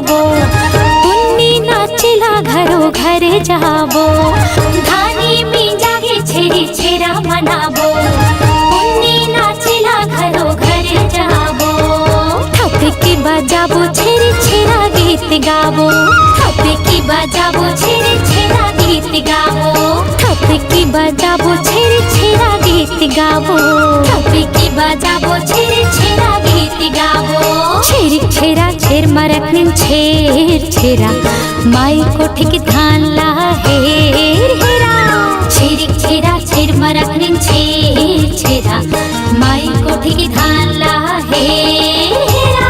मनाबो, पुन्नी नाचिला घरो घर जाबो। धानी में जागे छेरी छेरा मनाबो, पुन्नी नाचिला घरो घर जाबो। थपकी बजाबो छेरी छेरा गीत गाबो, थपकी बजाबो छेरी छेरा गीत गाबो। थपकी बजाबो छेरी छेरा गीत गाबो, थपकी बजाबो छेरी छेरा गीत गाबो। छेरी छेरा छेर मरकनिन छेर छेरा, माई कोठी की धान ला हेर हेरा। छेरी छेरा छेर मरकनिन छेर छेरा, माई कोठी की धान ला हेर हेरा।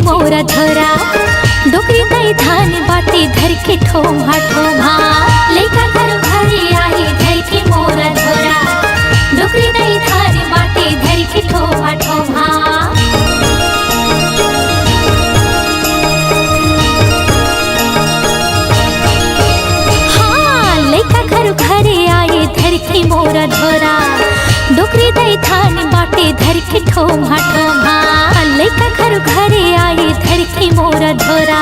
मोरा धरा डोकरी दई धान बाटी धर के ठोमा ठोमा। लइका घर घरे आई धर के मोरा धरा डोकरी दई धान बाटी धर के ठोमा ठोमा। हाँ लइका घर घरे आई धर के मोरा धरा डोकरी दई धान बाटी धर के ठोमा ठोमा। लइका घर घरे आई धर के मोरा धरा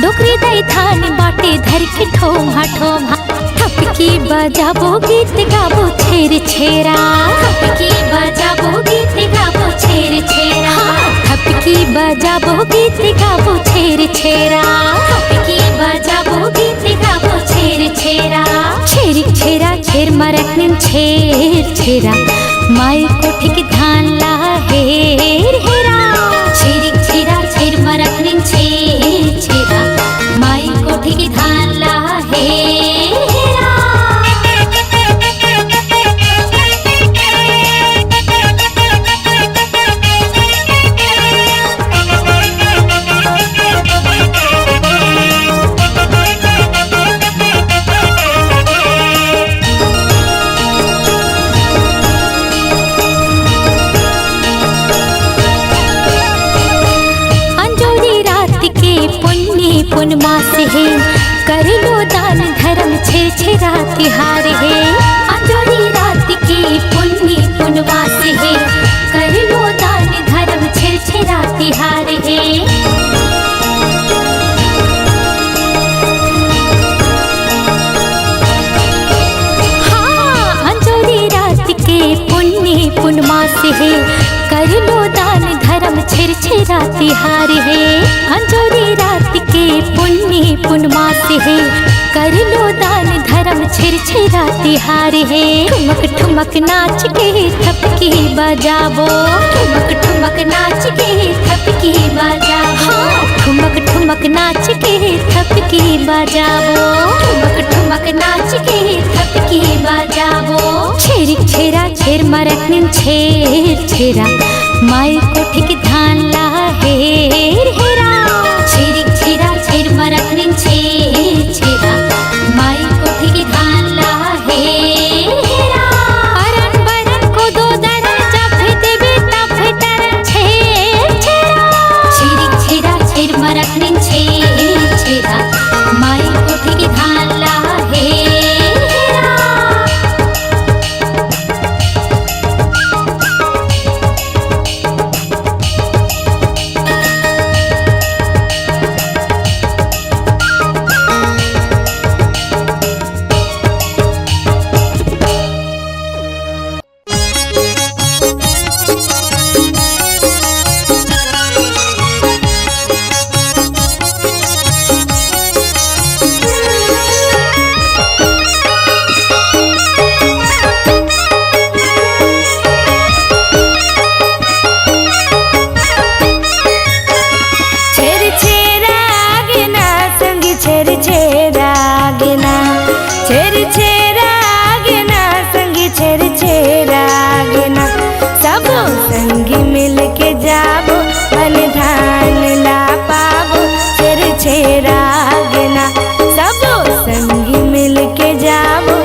डोकरी दई धान बाटे धर के ठोमा ठोमा। थपकी बजाबो गीत गाबो छेर छेरा, थपकी बजाबो गीत गाबो छेर छेरा। थपकी बजाबो गीत गाबो छेर छेरा, थपकी बजाबो गीत गाबो छेर छेरा। छेरी छेरा छेर मरकनिन छेर छेरा, माई कोठी की धान ला हेर हेरा। छेरी छेरा छेर मरकनिन छेर छेरा, माई कोठी की धान ला हेर हेरा। पुनमास है कर लो दान धर्म छेर छेरा तिहार है। अंजोरी रात की पुन्नी पुनवास है कर लो दान धर्म छेर छेरा तिहार है। हाँ अंजोरी रात के पुन्नी पुनमास है कर लो दान धर्म छेर छेरा तिहार है। अंजोरी रात के पुन्नी पुनमास है कर लो दान धर्म छेर छेरा तिहार है। ठुमक ठुमक नाच के थपकी बजाबो, ठुमक ठुमक नाच के थपकी बजाबो। ठुमक ठुमक नाच के थपकी बजाबो, ठुमक ठुमक नाच के थपकी बजाबो। छेरी छेरा छेर मरकनिन छेर छेरा, माई कोठी की धान ला हेर हेरा। छेरी छेरा छेर मरकनिन छेर छेरा, माई कोठी की धान ला हेर हेरा। अरन बरन को दो दरन जब देबे तब डरन छेर छेरा। छेरी छेरा छेर मरकनिन छेर छेरा, माई कोठी की धान ला हेर हेरा। छेरा गिना सबो संगी मिल के जाबो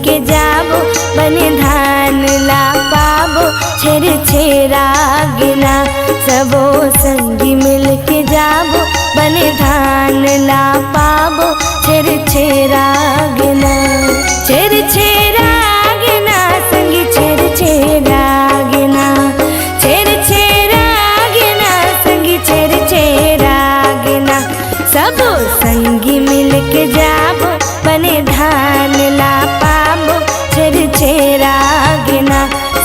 के जाबो बने धान ला पाबो छेर छेरा गिना सबो संगी मिल के जाबो बने धान ला पाबो छेर छेरा गिना छेर छेरा गिना संगी छेर छेरा गिना छेर छेरा गिना संगी छेर छेरा गिना सबो संगी मिल के जाबो बने धान ला पाबो छेर छेरा गिना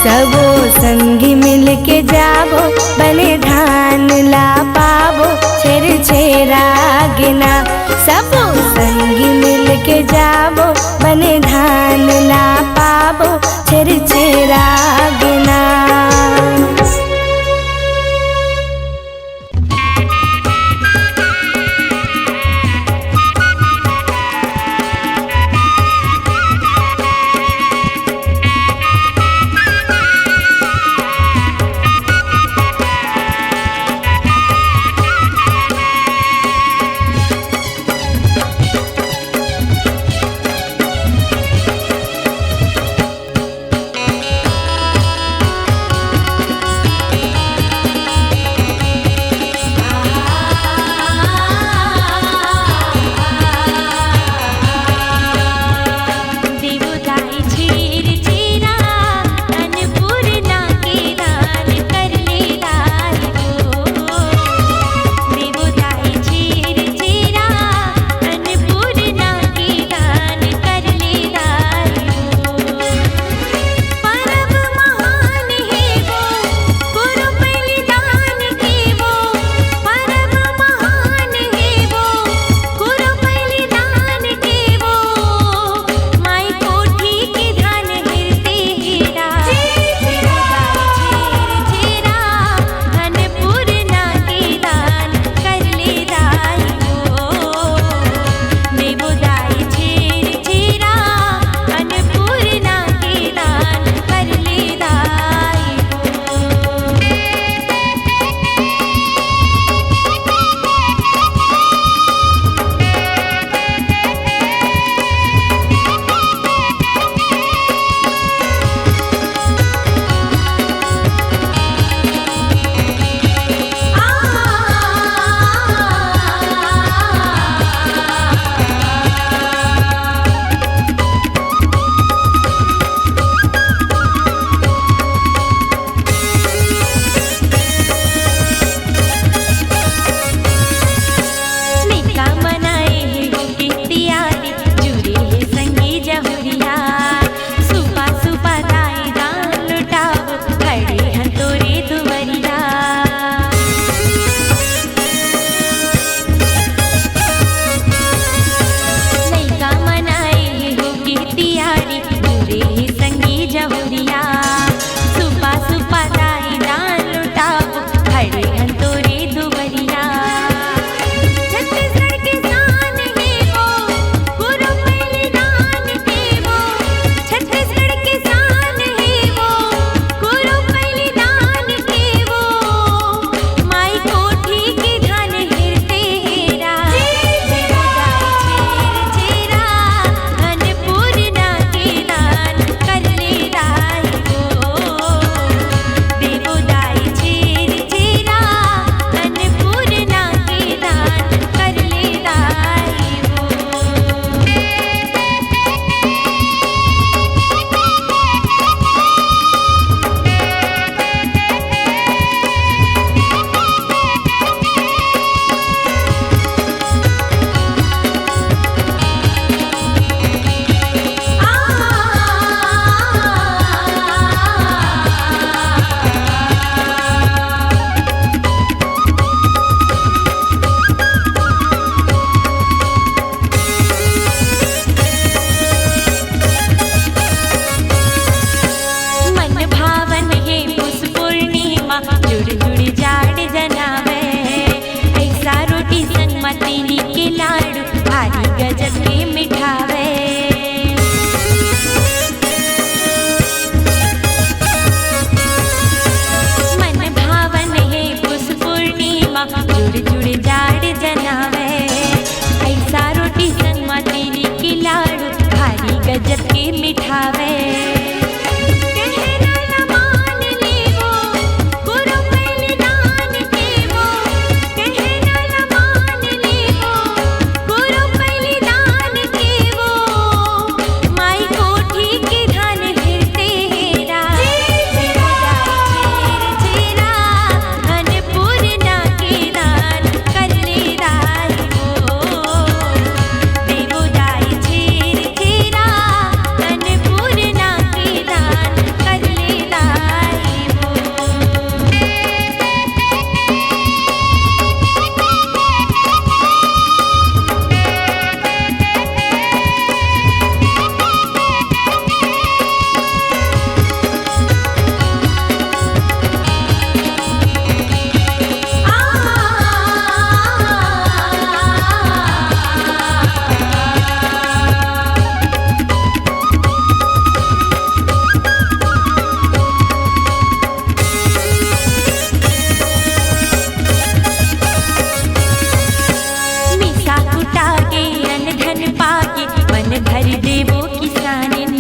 सबो संगी मिल के जाबो बने धान ला पाबो छेर छेरा गिना सबो संगी मिल के जाबो बने धान ला पाबो छेर छेरा गिना। बिठावे कहना न मान लेवो गुरु बलिदान देवो कहना न मान लेवो गुरु बलिदान देवो माई कोठी के धन हिरते हेरा चेरा अन्नपूर्णा के दान कर ले दाई वो देवो दाई चेर चेरा अन्नपूर्णा के दान कर ले दाई वो मीसा कुटागे अन्न धन पागे मन भर देवो किसानिन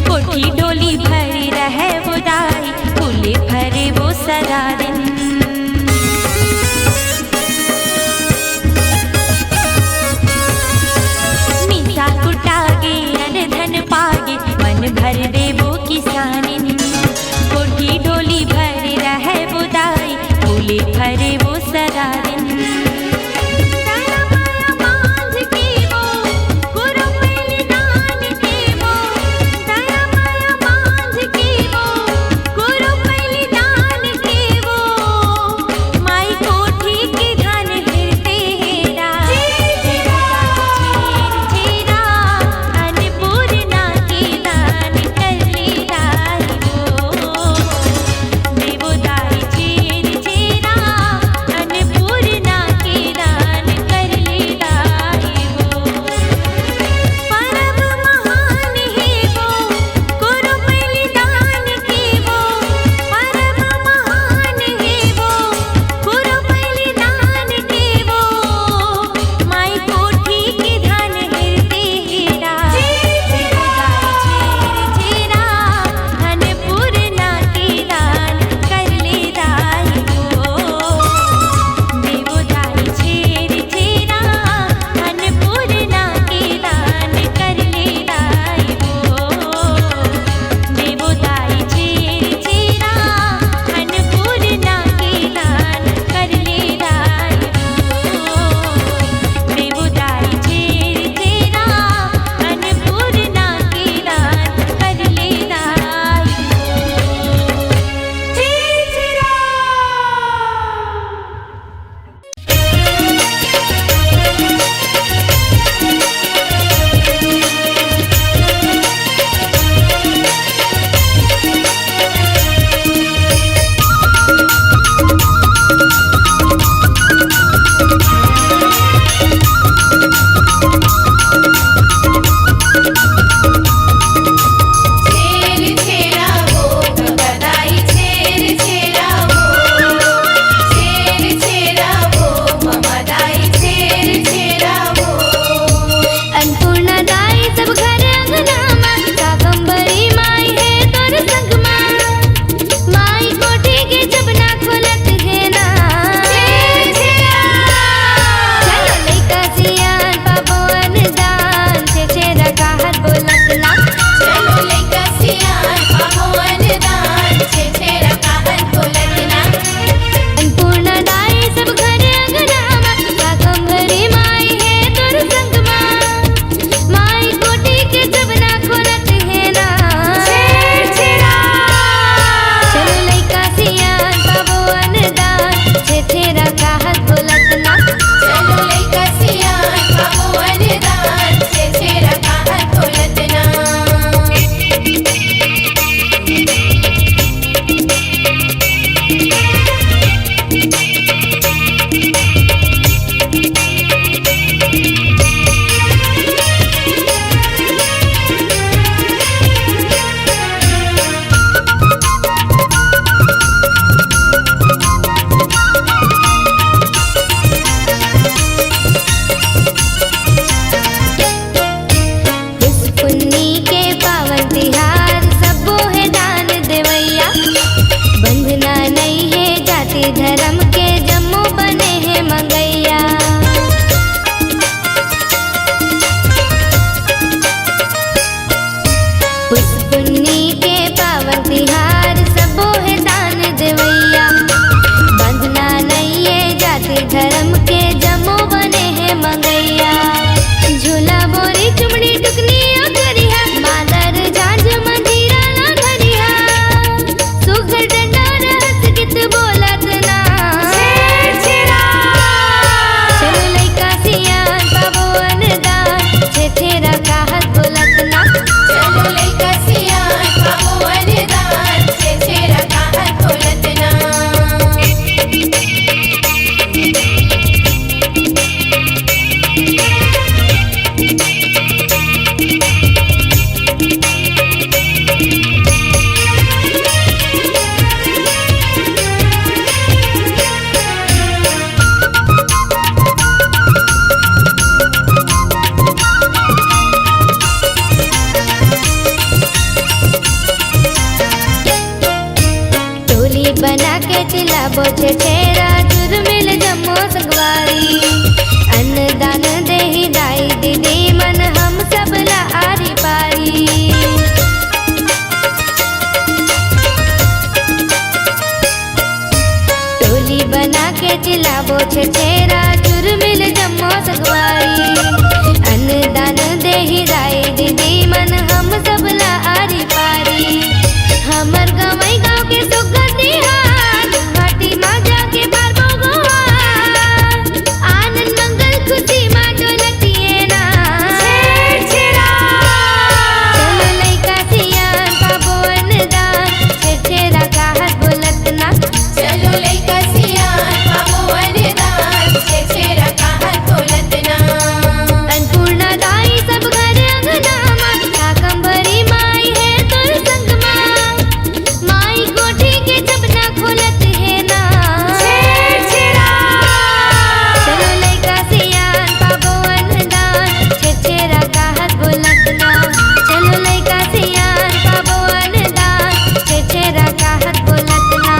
कोठी डोली भरी रहे वो दाई फूले भरे वो सदा दिन मीसा कुटागे अन्न धन पागे मन भर देवो किसानिन कोठी डोली भरी रहे वो दाई फूले भरे वो सदा दिन दया माया बांध के वो गुरु बलिदान देवो दया माया बांध के वो गुरु बलिदान देवो माई कोठी के धन हिरते हेरा चेरा अन्नपूर्णा के दान कर जाबो छेरा जुर्मिल जम्मो संगवारी अन्नदान देहि दाई दीदी मन हम सब ला आरी पारी टोली बना के चिल्लाबो छेरा जुर्मिल जम्मो संगवारी अन्नदान देहि दाई दीदी मन हम सब ला आरी पारी हमर गवई गाँव के सुगंधी हार घाटी माँ जाके बारबो गोहार आनंद मंगल खुशी माँ डोलतिए ना छेरा चलो लइका सियान पाबो अन्नदान छेरा का हाथ बोलत ना चलो लइका सियान पाबो अन्नदान छेरा का हाथ बोलत ना अन्नपूर्णा दाई सब घर अंगना माँ काकम्बरी माई है तोर संग माँ माई कोठी के जबना खोलत है ना छेरा चलो लइका सियान पाबो अन्नदान छेरा का हाथ बोलत ना चलो लइका सियान पाबो अन्नदान छेरा का हाथ बोलत ना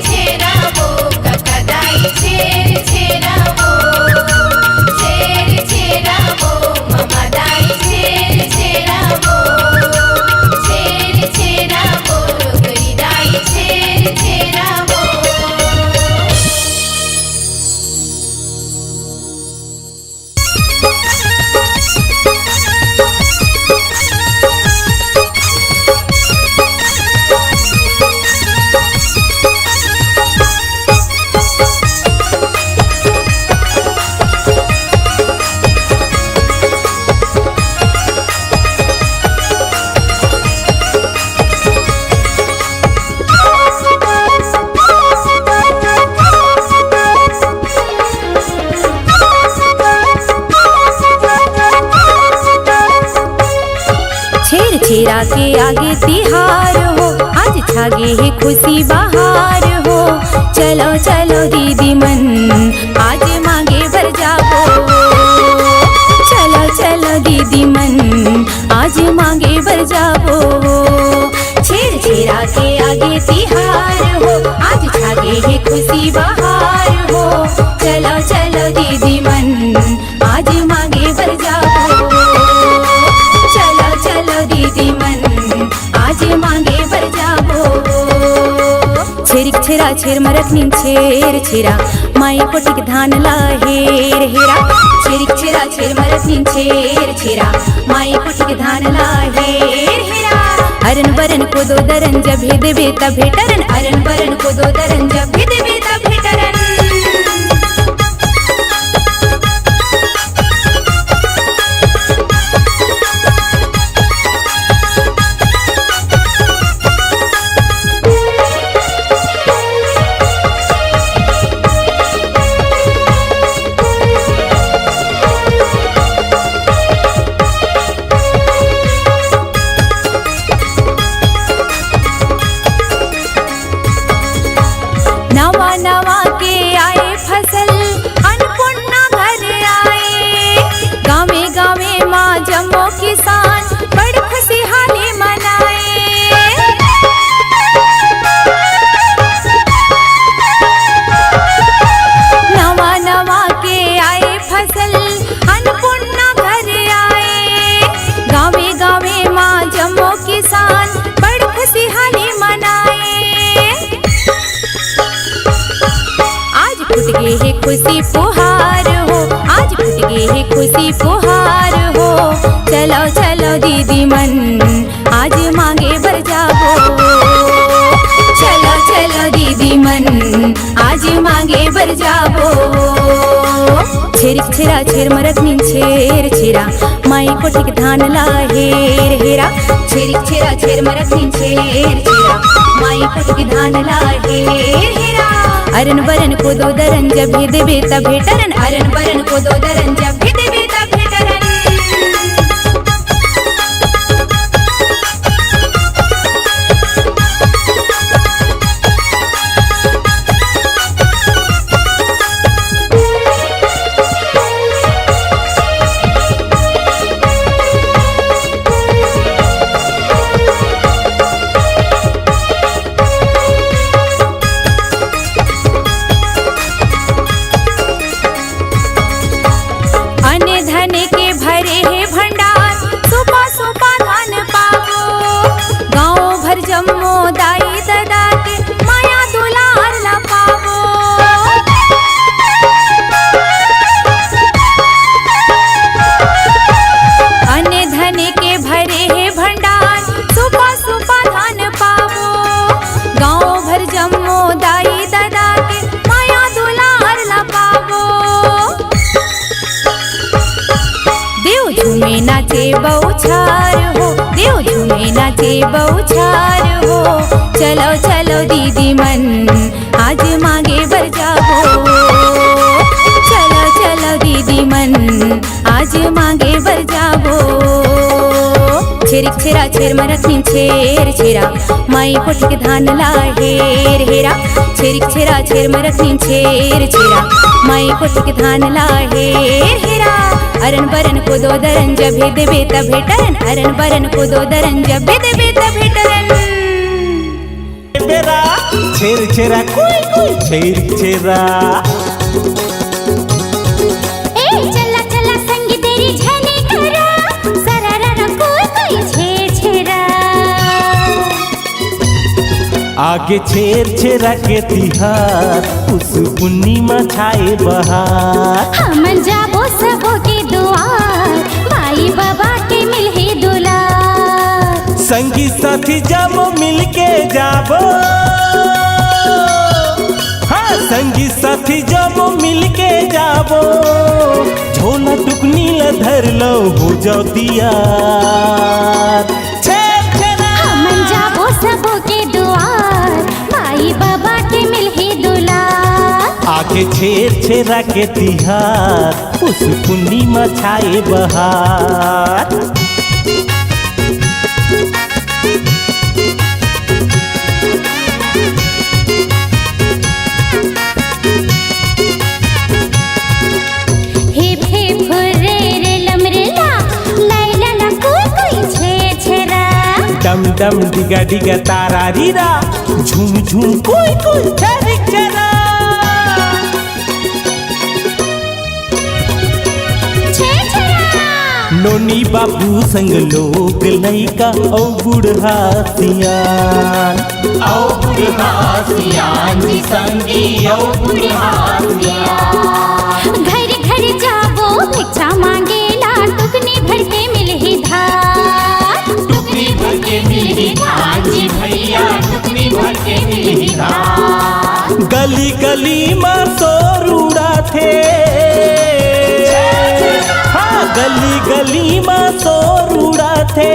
छेरा वो काका दाई छेरा वो छेरा वो मामा दाई छेरा वो छेरा वो डोगरी दाई छेरा वो छेरा के आगे तिहार हो आज छागे है खुशी बहार हो चलो चलो दीदी मन आज मांगे भर जाबो चलो चलो दीदी मन आज मांगे भर जाबो छेरा के आगे तिहार हो आज छागे है खुशी बहार हो चलो चलो दीदी मन आज मांगे भर जाबो चलो चलो दीदी मन आज मांगे भर जाबो छेरिक छेरा छेर मरखनी छेरा माई कोटिक धान ला हेर हेरा छेरिक छेरा छेर मरखनी छेरा माई कोटिक धान ला हेर हेरा अरन बरन को दो दरन जब हे देबे तब भेटरन अरन बरन को दो दरन जब हे देबे तब भेटरन किसान बड़ खुशहाली मनाए नवा नवा के आए फसल अन्नपूर्णा घर आए गावे गावे माँ जम्मो किसान बड़ खुशहाली मनाए आज फुट गए है खुशी फुहार हो आज फुट गए है खुशी फुहार हो चलो चलो दीदी मन आज मांगे भर जाबो चलो चलो दीदी मन आज मांगे भर जाबो छेरिक छेरा छेर मरखनी छेरा माई कोटिक धान ला हेर हेरा छेरिक छेरा छेर मरखनी छेरा माई कोटिक धान ला हेर हेरा अरन बरन को दो दरन जब हे देबे तब भेटरन अरन बरन को दो दरन जब हे देबे तब भेटरन बौछार हो, देव झूमे नाचे बौछार हो। चलो चलो दीदी मन आज मांगे बर जाबो, चलो चलो दीदी मन आज मांगे बर जाबो। छिरिक छिरा छिर मरखनी छेर छिरा माई कोठ के धान ला हेर हेरा। छिरिक छिरा छिर मरखनी छेर छिरा माई कोठ के धान ला हेर हेरा। अरन बरन को दो दरन जब देबे तब भेटरन, अरन बरन को दो दरन जब देबे तब भेटरन। बेरा छेर छेरा कोई कोई छेर छेरा। ए चला चला संग तेरी झने करा, सरारा कोई कोई छेर छेरा। आगे छेर छेरा के तिहार उस पूर्णिमा छाए बहार। हम जाबो सबो के दुआर माई बाबा के मिलहे दुलार। संगी साथी जाबो मिलके जाबो, हाँ संगी साथी जाबो मिलके जाबो। झोला टुकनी ला धर लो हो जाओ दियार। हम जाबो सबो के दुआर माई बाबा के मिलहे दुलार। आगे छेर छेरा के तिहार उस पूर्णिमा छाए बहार। डम डम डिगा डिगा तारा रीरा, झूम झूम कोई कोई छरिक छरा। नोनी बाबू संग लोग लइका औ बुढ़ा सियान, औ बुढ़ा सियान जी संगी औ बुढ़ा सियान। घर घर जाबो भिक्षा मांगेला, टुकनी भर के मिलही धार। टुकनी भर के मिलही धार जी भैया, टुकनी भर के मिलही धार। गली गली में शोर उड़ाथे, हाँ गली गली में शोर उड़ाथे।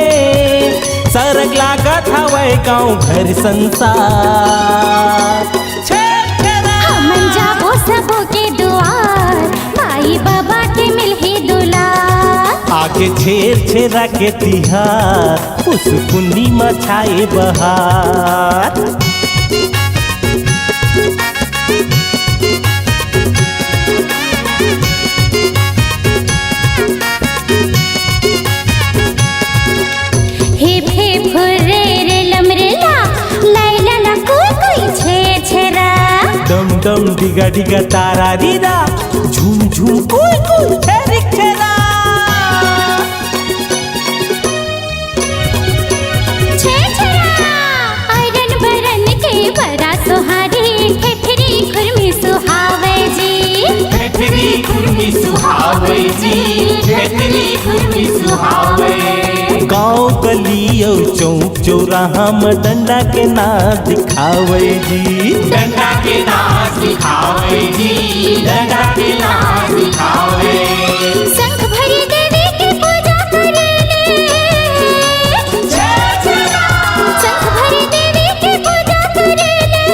सरग लागत हवै गाँव घर संसार। हम जाबो सबो के दुआर माई बाबा के मिलहे दुलार। आगे छेर छेरा के तिहार उस पूर्णिमा छाए बहार। डम डम डिगा डिगा तारा रीरा, झूम झूम कोई कोई छरिक छरा। अरन बरन के बड़ा सुहारे, ठेठरी खुरमी सुहावे जी। ठेठरी खुरमी सुहावे जी, ठेठरी खुरमी सुहावे। गाँव गली और चौक चौराहा में डंडा के नाच दिखावे जी। डंडा के नाच दिखावे जी, डंडा के नाच दिखावे। शंख भरी देवी की पूजा करेले, शंख भरी देवी की पूजा करेले।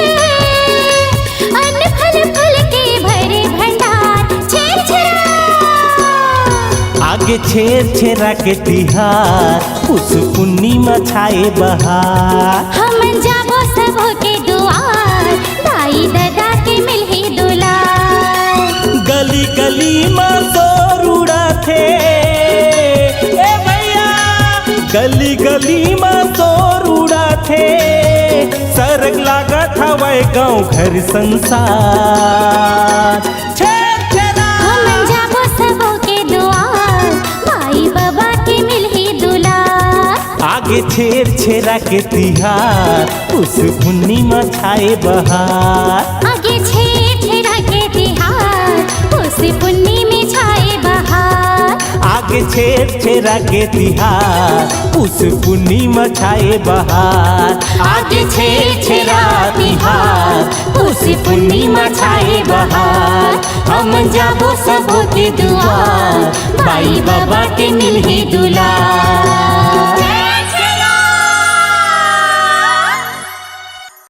अन्न फल फल के भरे भंडार, छेर छेरा। आगे छेर छेरा के तिहार उस पूर्णिमा छाए बहार। हम जाबो सबो के दुआर दाई दादा के मिलहे दुलार। गली गली में शोर उड़ाथे, ए भैया गली गली में शोर उड़ाथे। सरग लागत हवै गाँव घर संसार। हम जाबो सबो के दुआर माई बाबा के मिलहे दुलार। आगे छेर छेरा के तिहार उस पूर्णिमा छाए बहार। आगे छेर छेरा के तिहार उस पूर्णिमा छाए बहार। आगे छेर छेरा के तिहार उस पूर्णिमा छाए बहार। आगे छेर छेरा तिहार उस पूर्णिमा छाए बहार। हम जाबो सबो के दुआर, बाई बाबा के मिलही दुलार।